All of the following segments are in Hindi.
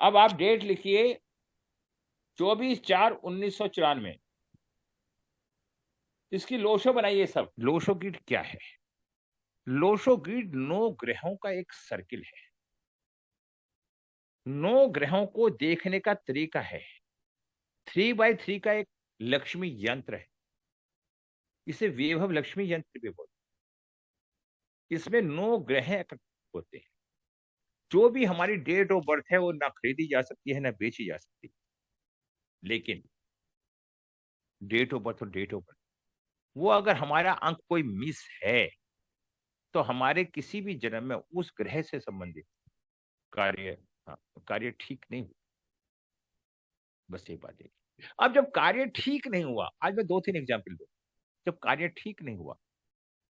अब आप डेट लिखिए 24/4/1994। इसकी लोशो बनाइए सब। लोशो ग्रिड क्या है? लोशो ग्रिड 9 ग्रहों का एक सर्किल है। 9 ग्रहों को देखने का तरीका है। 3x3 का एक लक्ष्मी यंत्र है। इसे वैभव लक्ष्मी यंत्र भी बोलते हैं। इसमें 9 ग्रह होते हैं। जो भी हमारी डेट ऑफ बर्थ है वो ना खरीदी जा सकती है ना बेची जा सकती है। लेकिन डेट ऑफ बर्थ और डेट ऑफ बर्थ, वो अगर हमारा अंक कोई मिस है तो हमारे किसी भी जन्म में उस ग्रह से संबंधित कार्य, हाँ, कार्य ठीक नहीं हुआ। बस ये बात है। अब जब कार्य ठीक नहीं हुआ, आज मैं 2-3 एग्जाम्पल दूं। जब कार्य ठीक नहीं हुआ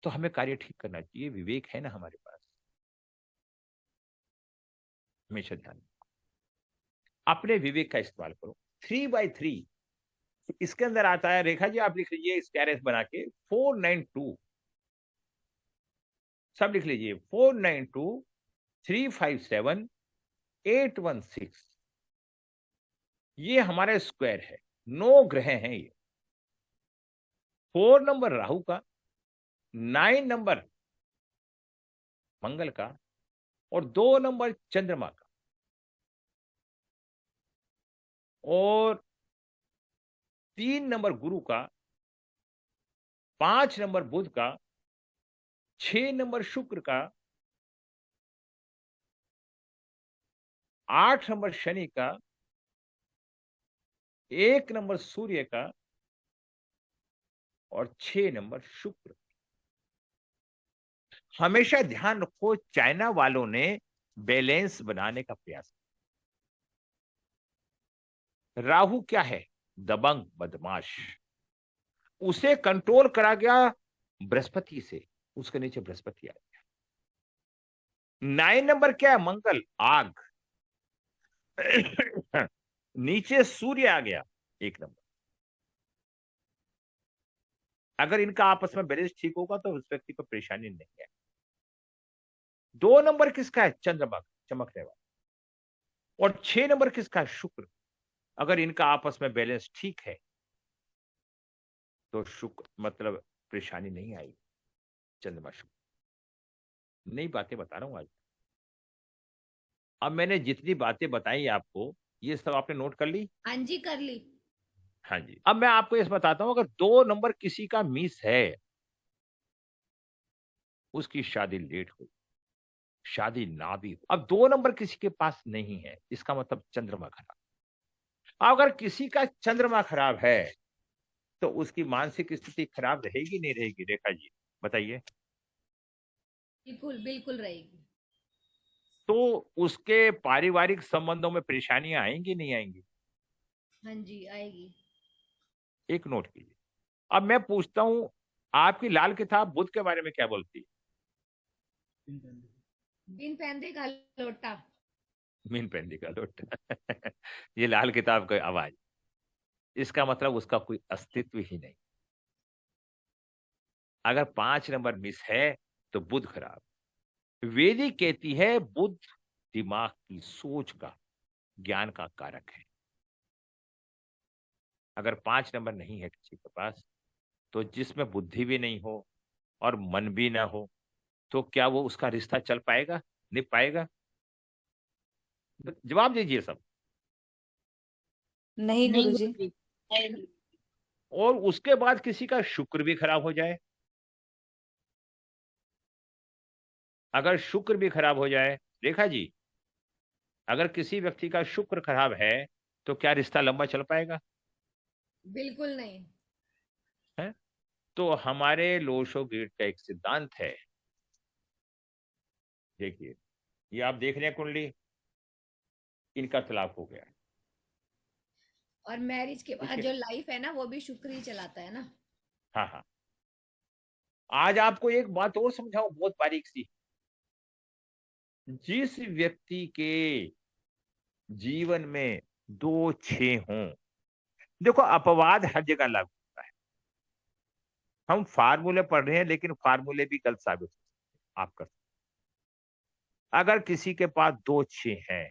तो हमें कार्य ठीक करना चाहिए। विवेक है ना हमारे पास, हमेशा ध्यान रखो। अपने विवेक का इस्तेमाल करो। 3x3 इसके अंदर आता है। रेखा जी आप लिख लीजिए स्क्वायर बना के 492, सब लिख लीजिए 492, 357, 816। ये हमारा स्क्वायर है। 9 ग्रह हैं ये। 4 नंबर राहु का, 9 नंबर मंगल का और 2 नंबर चंद्रमा का और 3 नंबर गुरु का, 5 नंबर बुध का, 6 नंबर शुक्र का, 8 नंबर शनि का, 1 नंबर सूर्य का और 6 नंबर शुक्र। हमेशा ध्यान रखो, चाइना वालों ने बैलेंस बनाने का प्रयास। राहु क्या है? दबंग बदमाश। उसे कंट्रोल करा गया बृहस्पति से। उसके नीचे बृहस्पति आ गया। 9 नंबर क्या है? मंगल, आग। नीचे सूर्य आ गया 1 नंबर। अगर इनका आपस में बैलेंस ठीक होगा तो उस व्यक्ति को परेशानी नहीं है। 2 नंबर किसका है? चंद्रमा, चमकने वाला। और 6 नंबर किसका है? शुक्र। अगर इनका आपस में बैलेंस ठीक है तो शुक्र मतलब परेशानी नहीं आएगी। चंद्रमा शुक्र, नई बातें बता रहा हूं आज। अब मैंने जितनी बातें बताई आपको, ये सब आपने नोट कर ली? हाँ जी, कर ली। हाँ जी। अब मैं आपको ये बताता हूं, अगर 2 नंबर किसी का मिस है, उसकी शादी लेट हुई, शादी ना भी हो। अब 2 नंबर किसी के पास नहीं है, इसका मतलब चंद्रमा खराब। अगर किसी का चंद्रमा खराब है तो उसकी मानसिक स्थिति खराब रहेगी नहीं रहेगी? रेखा जी बताइए। बिल्कुल बिल्कुल रहेगी। तो उसके पारिवारिक संबंधों में परेशानियां आएंगी नहीं आएंगी? हाँ जी, आएगी। एक नोट कीजिए। अब मैं पूछता हूं, आपकी लाल किताब बुध के बारे में क्या बोलती है? बिन पैंदे का लोटा। मीन पेंदी का लोटा। ये लाल किताब का आवाज। इसका मतलब उसका कोई अस्तित्व ही नहीं। अगर 5 नंबर मिस है तो बुध खराब। वेदी कहती है बुध दिमाग की सोच का, ज्ञान का कारक है। अगर 5 नंबर नहीं है किसी के पास, तो जिसमें बुद्धि भी नहीं हो और मन भी ना हो, तो क्या वो उसका रिश्ता चल पाएगा? नहीं पाएगा। तो जवाब दीजिए सब। नहीं नहीं गुरुजी। गुरुजी। और उसके बाद किसी का शुक्र भी खराब हो जाए, अगर शुक्र भी खराब हो जाए, रेखा जी, अगर किसी व्यक्ति का शुक्र खराब है तो क्या रिश्ता लंबा चल पाएगा? बिल्कुल नहीं। है? तो हमारे लोशो गेट का एक सिद्धांत है। देखिए, ये आप देख रहे हैं कुंडली, इनका तलाक हो गया। और मैरिज के ठीक बाद है। जो लाइफ है ना, वो भी शुक्र ही चलाता है ना। हाँ हाँ। आज आपको एक बात और समझाऊं बहुत बारीक सी। जिस व्यक्ति के जीवन में 2-6 हों, देखो अपवाद हर जगह लागू होता है। हम फार्मूले पढ़ रहे हैं लेकिन फार्मूले भी गलत साबित हो सकते हैं। आप कर सकते। अगर किसी के पास 2-6 हैं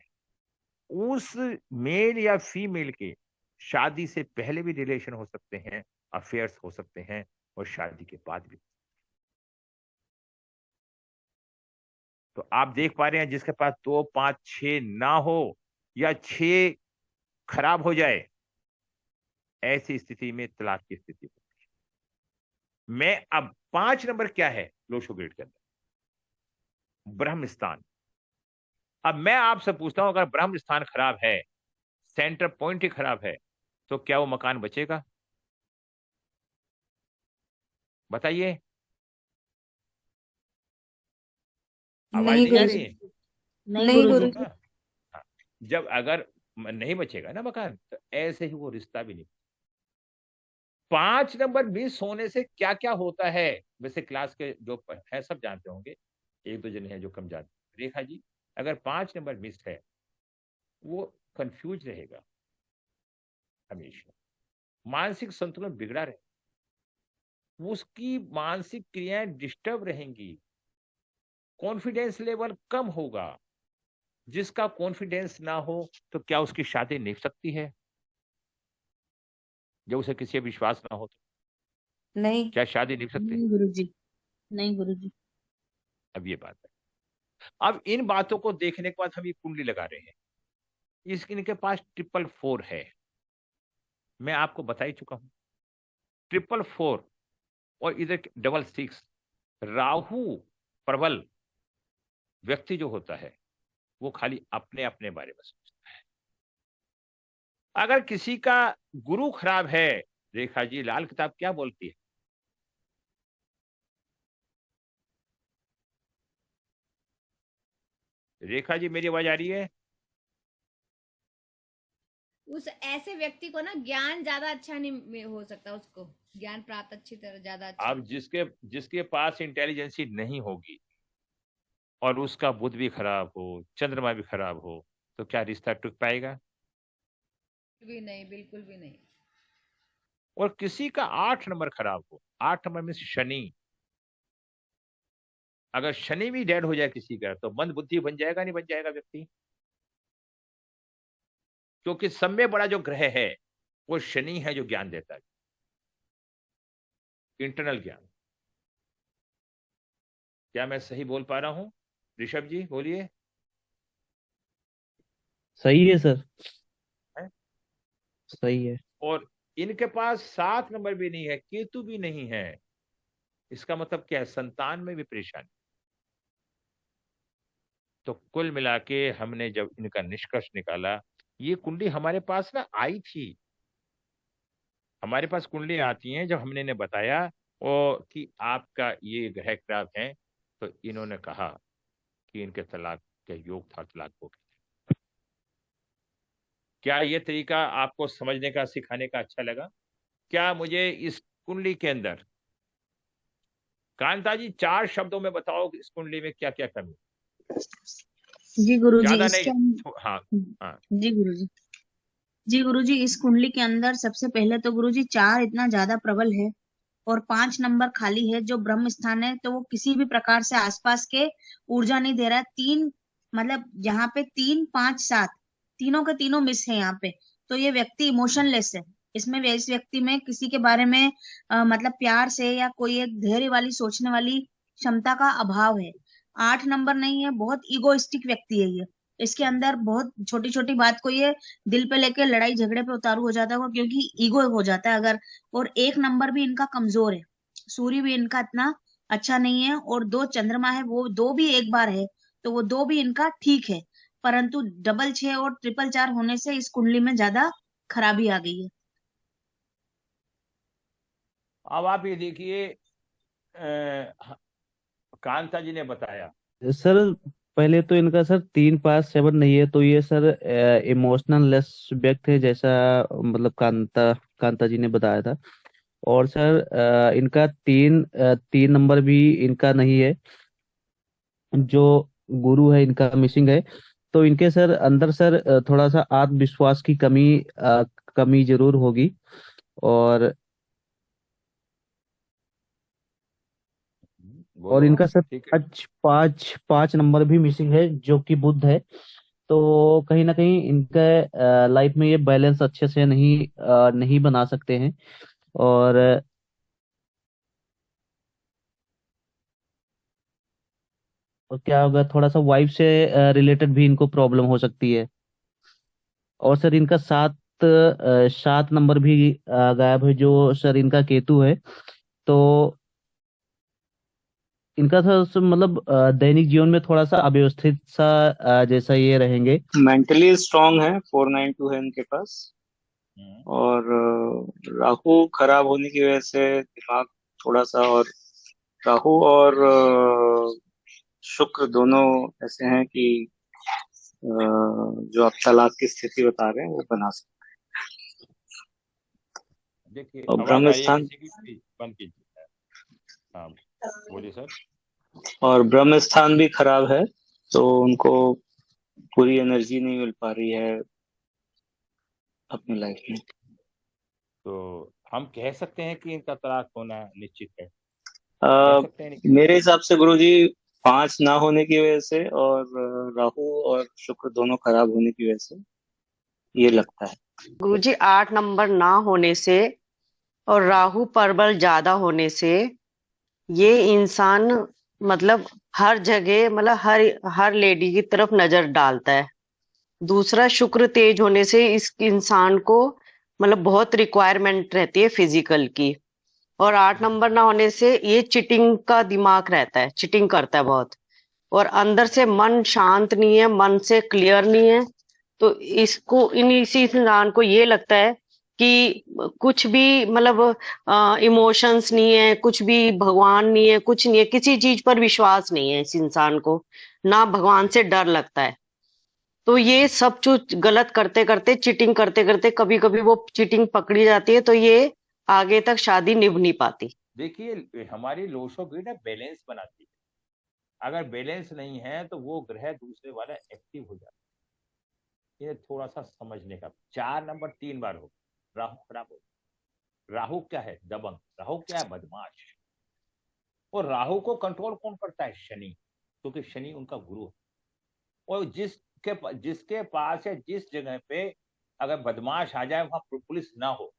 उस मेल या फीमेल के शादी से पहले भी रिलेशन हो सकते हैं, अफेयर्स हो सकते हैं, और शादी के बाद भी। तो आप देख पा रहे हैं, जिसके पास 2, 5, 6 ना हो, या 6 खराब हो जाए, ऐसी स्थिति में तलाक की स्थिति होती है। मैं अब 5 नंबर क्या है लोशो ग्रेड के अंदर? ब्रह्म स्थान। अब मैं आपसे पूछता हूं, अगर ब्रह्म स्थान खराब है, सेंटर पॉइंट ही खराब है, तो क्या वो मकान बचेगा? बताइए। आवाज नहीं नहीं आ गुरु रही जी। है? नहीं नहीं गुरु जी। हाँ, हाँ। जब अगर नहीं बचेगा ना मकान, तो ऐसे ही वो रिश्ता भी नहीं। 5 नंबर मिस होने से क्या क्या होता है, वैसे क्लास के जो है सब जानते होंगे, एक दो जने हैं जो कम जानते हैं। रेखा जी, अगर 5 नंबर मिस है, वो कंफ्यूज रहेगा हमेशा, मानसिक संतुलन बिगड़ा रहे, उसकी मानसिक क्रियाएं डिस्टर्ब रहेंगी, कॉन्फिडेंस लेवल कम होगा। जिसका कॉन्फिडेंस ना हो, तो क्या उसकी शादी निभ सकती है? जब उसे किसी पे विश्वास ना हो, तो नहीं। क्या शादी निभ सकती है? नहीं गुरु जी। नहीं गुरु जी। अब ये बात है। अब इन बातों को देखने के बाद हम ये कुंडली लगा रहे हैं। इनके पास 444 है, मैं आपको बता ही चुका हूं। 444 और इधर 66। राहु प्रबल व्यक्ति जो होता है, वो खाली अपने अपने बारे में सोचता है। अगर किसी का गुरु खराब है, रेखा जी, लाल किताब क्या बोलती है? रेखा जी, मेरी आवाज आ रही है? उस ऐसे व्यक्ति को ना ज्ञान ज्यादा अच्छा नहीं हो सकता, उसको ज्ञान प्राप्त अच्छी तरह ज्यादा अच्छा। अब जिसके जिसके पास इंटेलिजेंसी नहीं होगी, और उसका बुध भी खराब हो, चंद्रमा भी खराब हो, तो क्या रिश्ता टिक पाएगा? भी नहीं, बिल्कुल भी नहीं। और किसी का 8 नंबर खराब हो, 8 नंबर में शनि, अगर शनि भी डेड हो जाए किसी का, तो मंद बुद्धि बन जाएगा, नहीं बन जाएगा व्यक्ति? क्योंकि सब में बड़ा जो ग्रह है, वो शनि है, जो ज्ञान देता है, इंटरनल ज्ञान। क्या मैं सही बोल पा रहा हूं? ऋषभ जी बोलिए। सही है सर। है? सही है। और इनके पास 7 नंबर भी नहीं है, केतु भी नहीं है। इसका मतलब क्या है? संतान में भी परेशानी। तो कुल मिला के हमने जब इनका निष्कर्ष निकाला, ये कुंडली हमारे पास ना आई थी, हमारे पास कुंडली आती हैं जब हमने इन्हें बताया और कि आपका ये ग्रह खराब है, तो इन्होंने कहा कि इनके तलाक के योग था, तलाक हो गया। क्या ये तरीका आपको समझने का, सिखाने का अच्छा लगा? क्या मुझे इस कुंडली के अंदर, कांता जी, 4 शब्दों में बताओ कि इस कुंडली में क्या क्या कमी? जी गुरु जी ज्यादा इसके नहीं। हाँ, हाँ। जी गुरु जी। जी गुरु जी, इस कुंडली के अंदर सबसे पहले तो गुरु जी 4 इतना ज्यादा प्रबल है और 5 नंबर खाली है, जो ब्रह्म स्थान है, तो वो किसी भी प्रकार से आसपास के ऊर्जा नहीं दे रहा है। 3 मतलब यहाँ पे 3, 5, 7 तीनों के तीनों मिस है यहाँ पे। तो ये व्यक्ति इमोशनलेस है। इसमें इस व्यक्ति में किसी के बारे में मतलब प्यार से या कोई एक धैर्य वाली सोचने वाली क्षमता का अभाव है। 8 नंबर नहीं है, बहुत इगोइस्टिक व्यक्ति है ये। इसके अंदर बहुत छोटी छोटी बात को ये दिल पे लेके लड़ाई झगड़े पे उतारू हो जाता है, क्योंकि ईगो हो जाता है अगर। और 1 नंबर भी इनका कमजोर है। सूर्य भी इनका इतना अच्छा नहीं है, और 2 चंद्रमा है, वो 2 भी एक बार है, तो वो 2 भी इनका ठीक है। परंतु डबल 6 और ट्रिपल 4 होने से इस कुंडली में ज्यादा खराबी आ गई है। अब आप ये देखिए, कांता जी ने बताया। सर पहले तो इनका सर 3, 5, 7 नहीं है, तो ये सर इमोशनल लेस व्यक्ति है, जैसा मतलब कांता कांता जी ने बताया था। और सर इनका 3 नंबर भी इनका नहीं है, जो गुरु है इनका मिसिंग है। तो इनके सर अंदर सर थोड़ा सा आत्मविश्वास की कमी जरूर होगी। और बोलो, इनका सर ठीक है। पाँच पाँच पाँच नंबर भी मिसिंग है, जो कि बुध है। तो कहीं ना कहीं इनका लाइफ में ये बैलेंस अच्छे से नहीं बना सकते हैं। और क्या होगा, थोड़ा सा वाइफ से रिलेटेड भी इनको प्रॉब्लम हो सकती है। और सर इनका 7 नंबर भी गायब है, जो सर इनका केतु है। तो इनका था मतलब दैनिक जीवन में थोड़ा सा अव्यवस्थित सा जैसा ये रहेंगे। मेंटली स्ट्रांग है, 492 है इनके पास। और राहु खराब होने की वजह से दिमाग थोड़ा सा, और राहु और शुक्र दोनों ऐसे हैं कि जो आप तलाक की स्थिति बता रहे हैं वो बना सकते देखिए, हैं। और आवाज ब्रह्म आ रही है स्थान, किसी की? प्लीज बंद कीजिए। हाँ, बोलिए सर। और ब्रह्म स्थान भी खराब है, तो उनको पूरी एनर्जी नहीं मिल पा रही है अपनी लाइफ में। तो हम कह सकते हैं कि इनका तलाक होना निश्चित है, कह सकते हैं नहीं? मेरे हिसाब से गुरुजी 5 ना होने की वजह से और राहु और शुक्र दोनों खराब होने की वजह से ये लगता है। गुरुजी 8 नंबर ना होने से और राहु परबल ज्यादा होने से ये इंसान मतलब हर जगह मतलब हर लेडी की तरफ नजर डालता है। दूसरा, शुक्र तेज होने से इस इंसान को मतलब बहुत रिक्वायरमेंट रहती है फिजिकल की। और 8 नंबर ना होने से ये चिटिंग का दिमाग रहता है, चिटिंग करता है बहुत। और अंदर से मन शांत नहीं है, मन से क्लियर नहीं है। तो इसी इंसान को ये लगता है कि कुछ भी मतलब इमोशंस नहीं है, कुछ भी भगवान नहीं है, कुछ नहीं है, किसी चीज पर विश्वास नहीं है इस इंसान को, ना भगवान से डर लगता है। तो ये सब जो गलत करते करते, चीटिंग करते करते, कभी कभी वो चीटिंग पकड़ी जाती है, तो ये आगे तक शादी निभ नहीं पाती। देखिए, हमारी लोशो भी ना बैलेंस बनाती है। अगर बैलेंस नहीं है तो वो ग्रह दूसरे वाला एक्टिव हो जाता है। ये थोड़ा सा समझने का। 4 नंबर 3 बार हो, राहु खराब हो। राहु क्या है? दबंग। राहु क्या है? बदमाश। और राहु को कंट्रोल कौन करता है? शनि, क्योंकि शनि उनका गुरु है। और जिसके पास है, जिस जगह पे अगर बदमाश आ जाए, वहां पुलिस ना हो,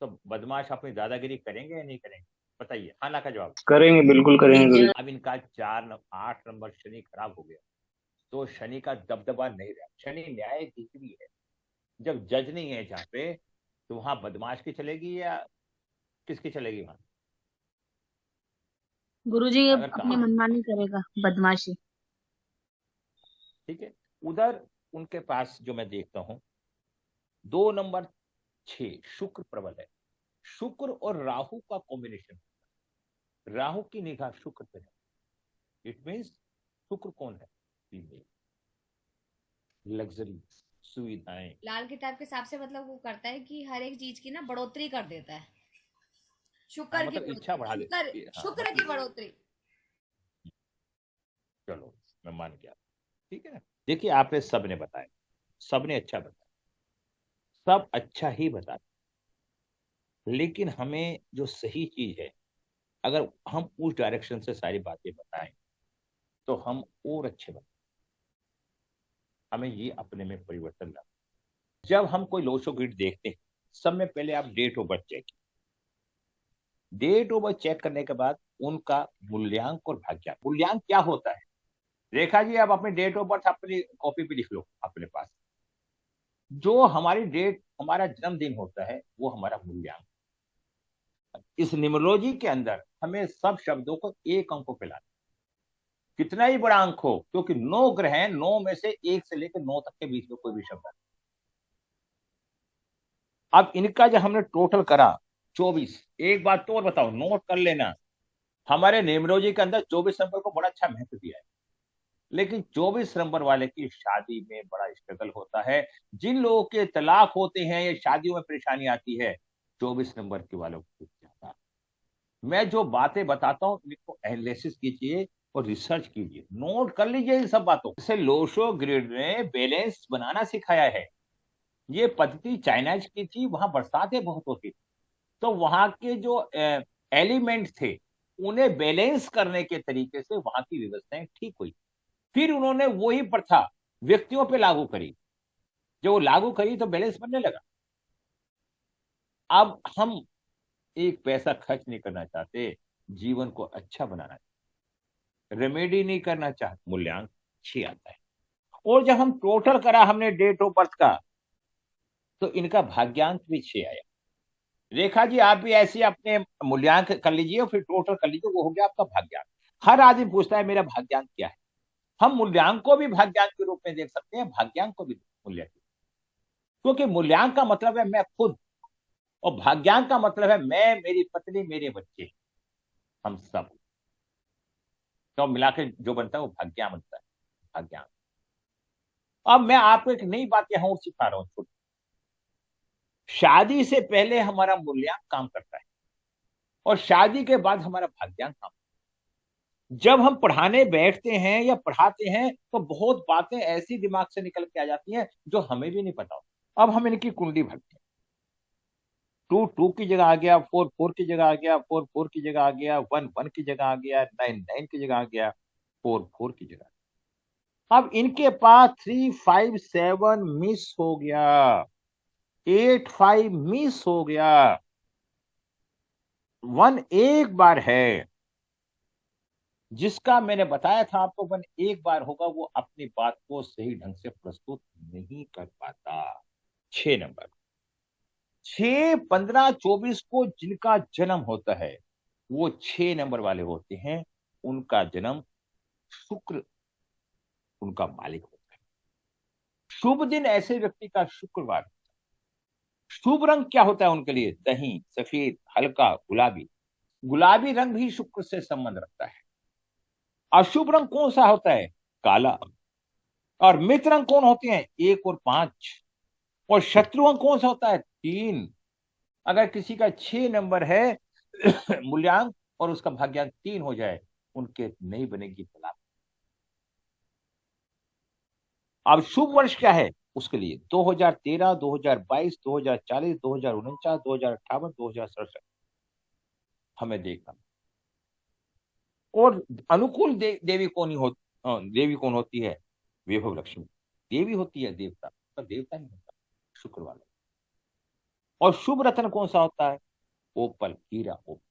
तो बदमाश अपनी दादागिरी करेंगे या नहीं करेंगे? बताइए, हाँ ना का जवाब। करेंगे, बिल्कुल करेंगे गुरुजी। अब इनका 8 नंबर शनि खराब हो गया, तो शनि का दबदबा नहीं रहा। शनि न्यायाधीश भी है। जब जज नहीं है जहाँ पे, तो वहां बदमाश की चलेगी या किसकी चलेगी? वहां गुरुजी ये अगर अपनी कहा, मनमानी करेगा, बदमाशी। ठीक है। उधर उनके पास जो मैं देखता हूं, 2 नंबर 6 शुक्र प्रबल है। शुक्र और राहु का कॉम्बिनेशन। राहु की निगाह शुक्र पे है। इट मीन्स शुक्र कौन है? लग्जरी, सुविधाएं। लाल किताब के हिसाब से मतलब वो करता है कि हर एक चीज की ना बढ़ोतरी कर देता है। शुक्र की मतलब इच्छा बढ़ा शुक्र देती है। शुक्र की बढ़ोतरी। चलो, मैं मान गया। ठीक है ना? देखिए, आपने सबने बताया, सबने अच्छा बताया, सब अच्छा ही बताया। लेकिन हमें जो सही चीज है, अगर हम उस डायरेक्शन से सारी बातें बताएं, तो हम और अच्छे बने। हमें ये अपने में परिवर्तन लाना। जब हम कोई लोशो ग्रिड देखते हैं, सब में पहले आप date of birth check. Date of birth check करने के बाद उनका मूल्यांक और भाग्यांक। मूल्यांक क्या होता है? रेखा जी, आप अपनी डेट ऑफ बर्थ अपनी कॉपी पे लिख लो अपने पास। जो हमारी डेट, हमारा जन्मदिन होता है, वो हमारा मूल्यांक। इस न्यूमरोलॉजी के अंदर हमें सब शब्दों को एक अंक पे लाना, कितना ही बड़ा अंक हो, क्योंकि 9 ग्रह हैं, 9 में से 1 से लेकर 9 तक के बीच में कोई भी शब्द है। अब इनका जो हमने टोटल करा 24। एक बात तो और बताओ, नोट कर लेना, हमारे न्यूमरोलॉजी के अंदर 24 नंबर को बड़ा अच्छा महत्व दिया है। लेकिन 24 नंबर वाले की शादी में बड़ा स्ट्रगल होता है। जिन लोगों के तलाक होते हैं या शादियों में परेशानी आती है, 24 नंबर के वालों को ज्यादा। मैं जो बातें बताता हूँ, इनको एनालिसिस कीजिए और रिसर्च कीजिए, नोट कर लीजिए इन सब बातों से। लोशो ग्रिड ने बैलेंस बनाना सिखाया है। ये पद्धति चाइनाज की थी, वहां बरसातें बहुत होती थी, तो वहां के जो एलिमेंट थे, उन्हें बैलेंस करने के तरीके से वहां की व्यवस्थाएं ठीक हुई। फिर उन्होंने वही प्रथा व्यक्तियों पे लागू करी, जब वो लागू करी तो बैलेंस बनने लगा। अब हम एक पैसा खर्च नहीं करना चाहते, जीवन को अच्छा बनाना चाहते, रेमेडी नहीं करना चाहते, मूल्यांक 6 आता है। और जब हम टोटल करा हमने डेट ऑफ बर्थ का, तो इनका भाग्यांक भी 6 आया। रेखा जी आप भी ऐसे अपने मूल्यांक कर लीजिए और फिर टोटल कर लीजिए, वो हो गया आपका भाग्यांक। हर आदमी पूछता है मेरा भाग्यांक क्या है। हम मूल्यांक को भी भाग्यांक के रूप में देख सकते हैं, भाग्यांक को भी मूल्यांक, क्योंकि मूल्यांक का मतलब है मैं खुद, और भाग्यांक का मतलब है मैं, मेरी पत्नी, मेरे बच्चे, हम सब, तो मिलाकर जो बनता है वो भाग्यांक बनता है, भाग्यांक। अब मैं आपको एक नई बात यहां और सिखा रहा हूं। शादी से पहले हमारा मूल्यांक काम करता है और शादी के बाद हमारा भाग्यांक काम। जब हम पढ़ाने बैठते हैं या पढ़ाते हैं तो बहुत बातें ऐसी दिमाग से निकल के आ जाती हैं जो हमें भी नहीं पता होता। अब हम इनकी कुंडली भरते हैं, 2 की जगह आ गया, 4 की जगह आ गया, 4 की जगह आ गया, 1 की जगह आ गया, 9 की जगह आ गया, 4 की जगह। अब इनके पास 357 मिस हो गया, 85 मिस हो गया, 1 एक बार है। जिसका मैंने बताया था आपको 1 एक बार होगा, वो अपनी बात को सही ढंग से प्रस्तुत नहीं कर पाता। 6 नंबर, 6, 15, 24 को जिनका जन्म होता है वो 6 नंबर वाले होते हैं, उनका जन्म शुक्र उनका मालिक होता है। शुभ दिन ऐसे व्यक्ति का शुक्रवार। शुभ रंग क्या होता है उनके लिए? दही, सफेद, हल्का गुलाबी। गुलाबी रंग भी शुक्र से संबंध रखता है। अशुभ रंग कौन सा होता है? काला। और मित्र अंक कौन होते हैं? 1 और 5। और शत्रु अंक कौन सा होता है? 3। अगर किसी का 6 नंबर है मूल्यांक और उसका भाग्यांक 3 हो जाए, उनके नहीं बनेगी तलाक। अब शुभ वर्ष क्या है उसके लिए? 2013, 2022, 2040, 2049, 2058, 2067 हमें देखना। और अनुकूल देवी कौन देवी कौन होती है? वैभव लक्ष्मी देवी होती है, देवता, पर देवता नहीं होता, शुक्र वाला। और शुभ रत्न कौन सा होता है? ओपल, हीरा, ओपल।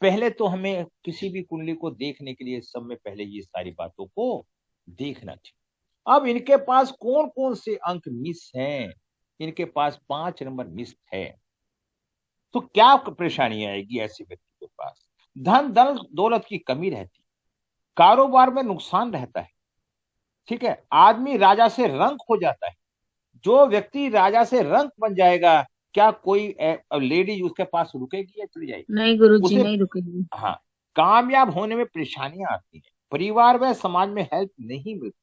पहले तो हमें किसी भी कुंडली को देखने के लिए सब में पहले ये सारी बातों को देखना चाहिए। अब इनके पास कौन कौन से अंक मिस हैं? इनके पास 5 नंबर मिस है, तो क्या परेशानी आएगी ऐसे व्यक्ति के पास? धन दौलत की कमी रहती, कारोबार में नुकसान रहता है, ठीक है, आदमी राजा से रंक हो जाता है। जो व्यक्ति राजा से रंक बन जाएगा, क्या कोई लेडी उसके पास रुकेगी या चली जाएगी? नहीं गुरुजी, उसे, नहीं रुकेगी। हाँ, कामयाब होने में परेशानियां आती हैं, परिवार व समाज में हेल्प नहीं मिलती,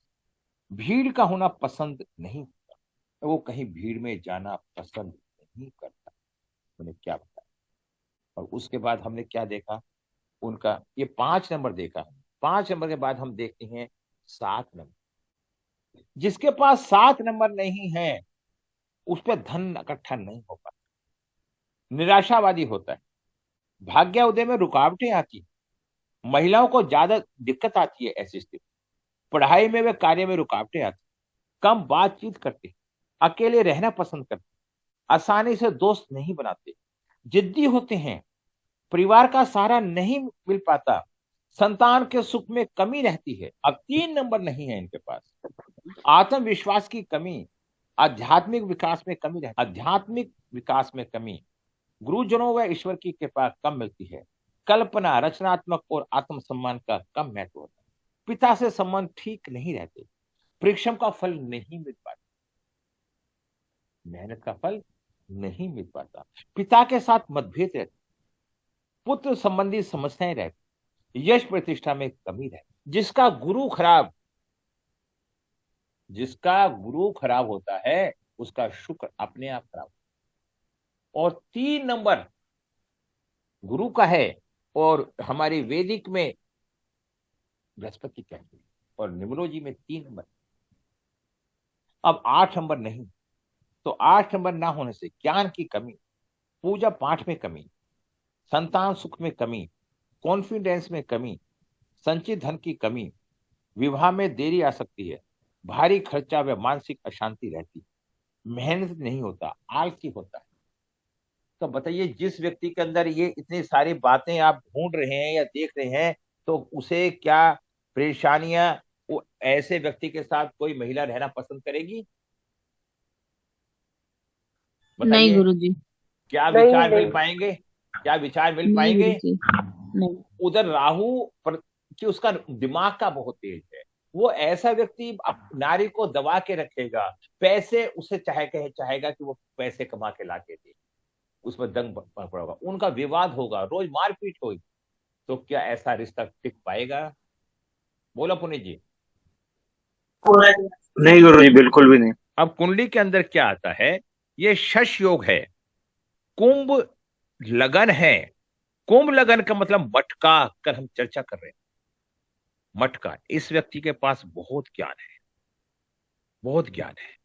भीड़ का होना पसंद नहीं होता, वो कहीं भीड़ में जाना पसंद नहीं करता। उन्हें क्या बताया? और उसके बाद हमने क्या देखा? उनका ये 5 नंबर देखा। 5 नंबर के बाद हम देखते हैं 7 नंबर। जिसके पास 7 नंबर नहीं है उस पर धन इकट्ठा नहीं हो पाता, निराशावादी होता है, भाग्य उदय में रुकावटें आती, महिलाओं को ज्यादा दिक्कत आती है ऐसी स्थिति, पढ़ाई में व कार्य में रुकावटें आती, कम बातचीत करते, अकेले रहना पसंद करते, आसानी से दोस्त नहीं बनाते, जिद्दी होते हैं, परिवार का सहारा नहीं मिल पाता, संतान के सुख में कमी रहती है। अब 3 नंबर नहीं है इनके पास, आत्मविश्वास की कमी, आध्यात्मिक विकास में कमी रहती, आध्यात्मिक विकास में कमी, गुरुजनों व ईश्वर की कृपा कम मिलती है, कल्पना, रचनात्मक और आत्मसम्मान का कम महत्व होता है, पिता से संबंध ठीक नहीं रहते, परिश्रम का फल नहीं मिल पाता, मेहनत का फल नहीं मिल पाता, पिता के साथ मतभेद रहते, पुत्र संबंधी समस्याएं रहती, यश प्रतिष्ठा में कमी रहती। जिसका गुरु खराब होता है उसका शुक्र अपने आप खराब होता है। और 3 नंबर गुरु का है, और हमारी वैदिक में बृहस्पति कहते हैं, और न्यूमरोलॉजी में 3 नंबर। अब 8 नंबर नहीं, तो 8 नंबर ना होने से ज्ञान की कमी, पूजा पाठ में कमी, संतान सुख में कमी, कॉन्फिडेंस में कमी, संचित धन की कमी, विवाह में देरी आ सकती है, भारी खर्चा व मानसिक अशांति रहती, मेहनत नहीं होता, आलसी होता है। तो बताइए, जिस व्यक्ति के अंदर ये इतनी सारी बातें आप ढूंढ रहे हैं या देख रहे हैं, तो उसे क्या परेशानियां, वो ऐसे व्यक्ति के साथ कोई महिला रहना पसंद करेगी? नहीं बताइए, गुरुजी, क्या नहीं विचार मिल नहीं पाएंगे? क्या विचार मिल नहीं पाएंगे? गुरुजी, नहीं। उधर राहु पर कि उसका दिमाग का बहुत तेज है, वो ऐसा व्यक्ति नारी को दबा के रखेगा, पैसे उसे चाहेगा कि वो पैसे कमा के ला के दे, उसमें दंग पड़ेगा, उनका विवाद होगा, रोज मारपीट होगी। तो क्या ऐसा रिश्ता टिक पाएगा? बोलो पुनीत जी। नहीं गुरुजी, बिल्कुल भी नहीं। अब कुंडली के अंदर क्या आता है? ये शश योग है, कुंभ लगन है। कुंभ लगन का मतलब मटका, कर हम चर्चा कर रहे हैं। मटका, इस व्यक्ति के पास बहुत ज्ञान है, बहुत ज्ञान है।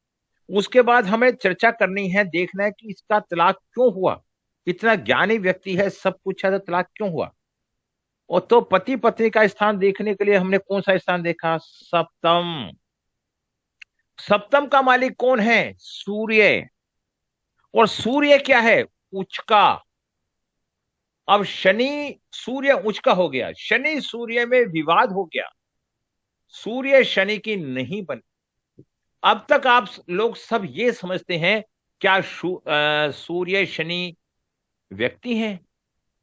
उसके बाद हमें चर्चा करनी है, देखना है कि इसका तलाक क्यों हुआ। इतना ज्ञानी व्यक्ति है, सब कुछ है, तो तलाक क्यों हुआ? और तो पति पत्नी का स्थान देखने के लिए हमने कौन सा स्थान देखा? सप्तम। सप्तम का मालिक कौन है? सूर्य। और सूर्य क्या है? उच्च का। अब शनि सूर्य उच्च का हो गया, शनि सूर्य में विवाद हो गया, सूर्य शनि की नहीं बनी। अब तक आप लोग सब ये समझते हैं, क्या सूर्य शनि व्यक्ति हैं,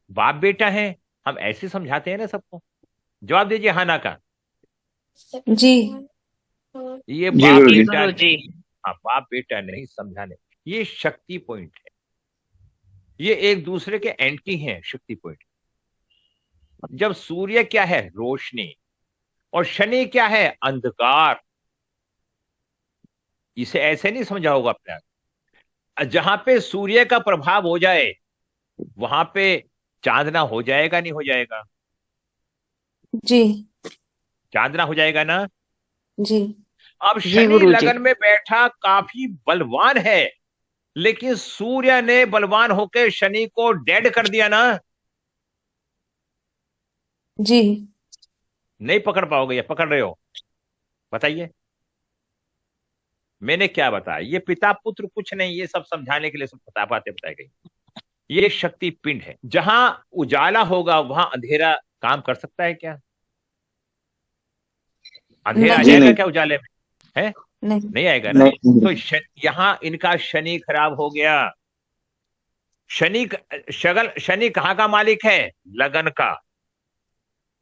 बाप बेटा है? हम ऐसे समझाते हैं ना सबको। जवाब दीजिए हाँ ना का। जी ये जी बाप गुरुजी। बेटा नहीं, हाँ बाप बेटा नहीं समझाने, ये शक्ति पॉइंट है, ये एक दूसरे के एंटी हैं, शक्ति पॉइंट। जब सूर्य क्या है? रोशनी, और शनि क्या है? अंधकार। इसे ऐसे नहीं समझा होगा अपने आप। जहां पे सूर्य का प्रभाव हो जाए, वहां पे चांदना हो जाएगा, नहीं हो जाएगा? जी चांदना हो जाएगा ना? जी अब जी शनि गुरुजी। लगन में बैठा काफी बलवान है, लेकिन सूर्य ने बलवान होकर शनि को डेड कर दिया ना। जी नहीं पकड़ पाओगे या पकड़ रहे हो? बताइए, मैंने क्या बताया? ये पिता पुत्र कुछ नहीं, ये सब समझाने के लिए सब बातें बताई गई। ये एक शक्ति पिंड है, जहां उजाला होगा वहां अंधेरा काम कर सकता है क्या? अंधेरा आ नहीं जी जाएगा नहीं। क्या उजाले में? है? नहीं नहीं आएगा ना। नहीं। तो यहां इनका शनि खराब हो गया। शनि कहां का मालिक है? लगन का।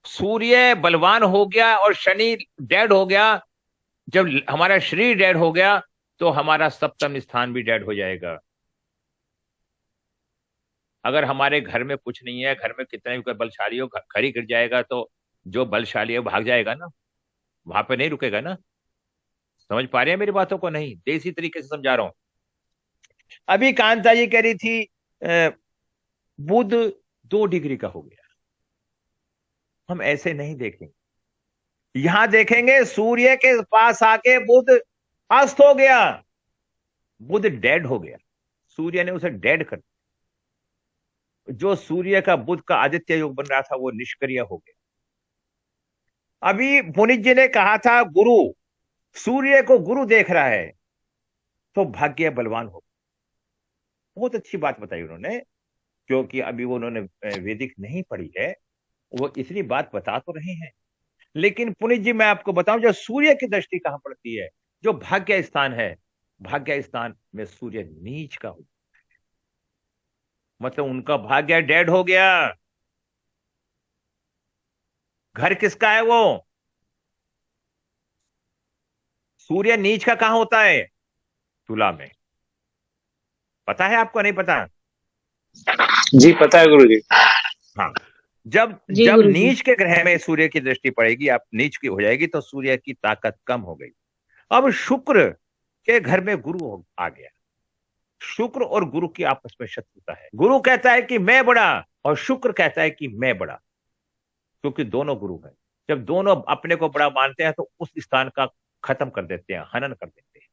सूर्य बलवान हो गया और शनि डेड हो गया। जब हमारा शरीर डेड हो गया, तो हमारा सप्तम स्थान भी डेड हो जाएगा। अगर हमारे घर में कुछ नहीं है, घर में कितने भी कोई बलशाली हो, घर ही गिर जाएगा, तो जो बलशाली है भाग जाएगा ना, वहां पे नहीं रुकेगा ना। समझ पा रहे हैं मेरी बातों को? नहीं, देसी तरीके से समझा रहा हूं। अभी कांता जी कह रही थी बुध 2 डिग्री का हो गया। हम ऐसे नहीं देखेंगे, यहां देखेंगे सूर्य के पास आके बुध अस्त हो गया, बुध डेड हो गया, सूर्य ने उसे डेड कर दिया। जो सूर्य का बुध का आदित्य योग बन रहा था, वो निष्क्रिय हो गया। अभी पुनीत जी ने कहा था गुरु, सूर्य को गुरु देख रहा है तो भाग्य बलवान हो। बहुत अच्छी बात बताई उन्होंने, क्योंकि अभी वो उन्होंने वैदिक नहीं पढ़ी है, वो इतनी बात बता तो रहे हैं। लेकिन पुनीत जी, मैं आपको बताऊं, जो सूर्य की दृष्टि कहां पड़ती है? जो भाग्य स्थान है, भाग्य स्थान में सूर्य नीच का हो, मतलब उनका भाग्य डेड हो गया। घर किसका है वो? सूर्य नीच का कहां होता है? तुला में। पता है आपको? नहीं पता? जी पता है गुरुजी। हाँ। जब जी जब गुरुजी। नीच के ग्रह में सूर्य की दृष्टि पड़ेगी, आप नीच की हो जाएगी, तो सूर्य की ताकत कम हो गई। अब शुक्र के घर में गुरु आ गया। शुक्र और गुरु की आपस में शत्रुता है। गुरु कहता है कि मैं बड़ा, और शुक्र कहता है कि मैं बड़ा, क्योंकि दोनों गुरु हैं। जब दोनों अपने को बड़ा मानते हैं, तो उस स्थान का खत्म कर देते हैं, हनन कर देते हैं।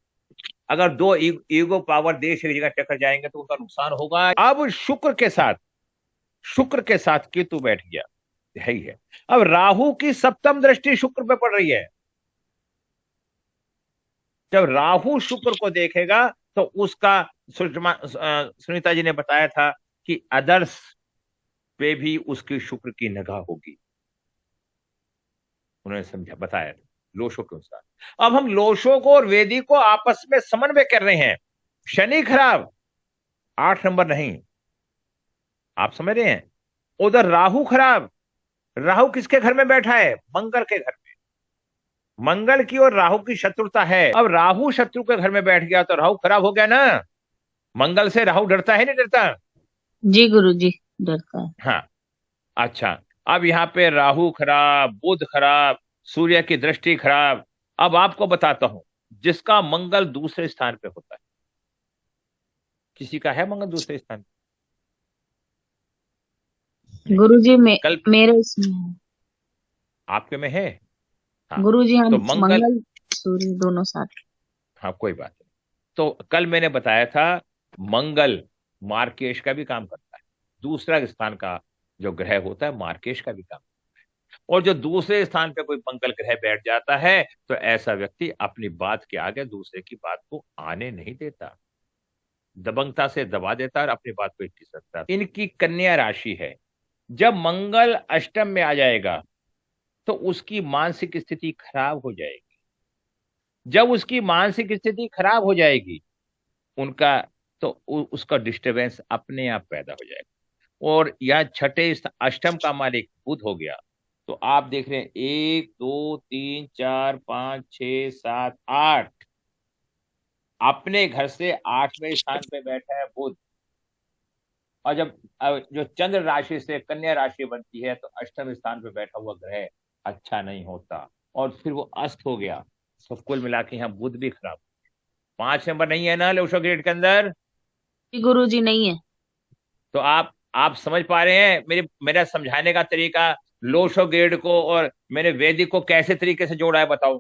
अगर दो ईगो पावर देश एक जगह टकर जाएंगे, तो उनका नुकसान होगा। अब शुक्र के साथ केतु बैठ गया, है ही है। अब राहु की सप्तम दृष्टि शुक्र पे पड़ रही है। जब राहु शुक्र को देखेगा तो उसका सुनीता जी ने बताया था कि अदर्स पे भी उसकी शुक्र की निगाह होगी, उन्होंने समझा बताया था लोशो के अनुसार। अब हम लोशो को और वेदी को आपस में समन्वय कर रहे हैं। शनि खराब, 8 नंबर नहीं, आप समझ रहे हैं। उधर राहु खराब, राहु किसके घर में बैठा है? मंगल के घर में। मंगल की और राहु की शत्रुता है। अब राहु शत्रु के घर में बैठ गया तो राहु खराब हो गया ना। मंगल से राहु डरता है नहीं डरता? जी गुरुजी, डरता है। हाँ, अच्छा। अब यहाँ पे राहु खराब, बुध खराब, सूर्य की दृष्टि खराब। अब आपको बताता हूं, जिसका मंगल दूसरे स्थान पे होता है, किसी का है मंगल दूसरे स्थान पे? गुरुजी कल मेरे इसमें है। आपके में है? हाँ, गुरुजी हम तो मंगल सूर्य दोनों साथ। हाँ, कोई बात नहीं। तो कल मैंने बताया था मंगल मार्केश का भी काम करता है, दूसरा स्थान का जो ग्रह होता है मार्केश का भी काम। और जो दूसरे स्थान पे कोई मंगल ग्रह बैठ जाता है तो ऐसा व्यक्ति अपनी बात के आगे दूसरे की बात को आने नहीं देता, दबंगता से दबा देता और अपनी बात को टिक सकता। इनकी कन्या राशि है, जब मंगल अष्टम में आ जाएगा तो उसकी मानसिक स्थिति खराब हो जाएगी। जब उसकी मानसिक स्थिति खराब हो जाएगी उनका, तो उसका डिस्टरबेंस अपने आप पैदा हो जाएगा। और यह छठे अष्टम का मालिक बुध हो गया, तो आप देख रहे हैं 1 2 3 4 5 6 7 8, अपने घर से 8वें स्थान पे बैठा है बुध। और जब जो चंद्र राशि से कन्या राशि बनती है तो अष्टम स्थान पे बैठा हुआ ग्रह अच्छा नहीं होता, और फिर वो अस्त हो गया। तो कुल मिला के यहाँ बुध भी खराब। 5 नंबर नहीं है ना लोशो ग्रेड के अंदर? जी गुरुजी नहीं है। तो आप समझ पा रहे हैं मेरा समझाने का तरीका? लोशो ग्रेड को और मैंने वैदिक को कैसे तरीके से जोड़ा है बताओ।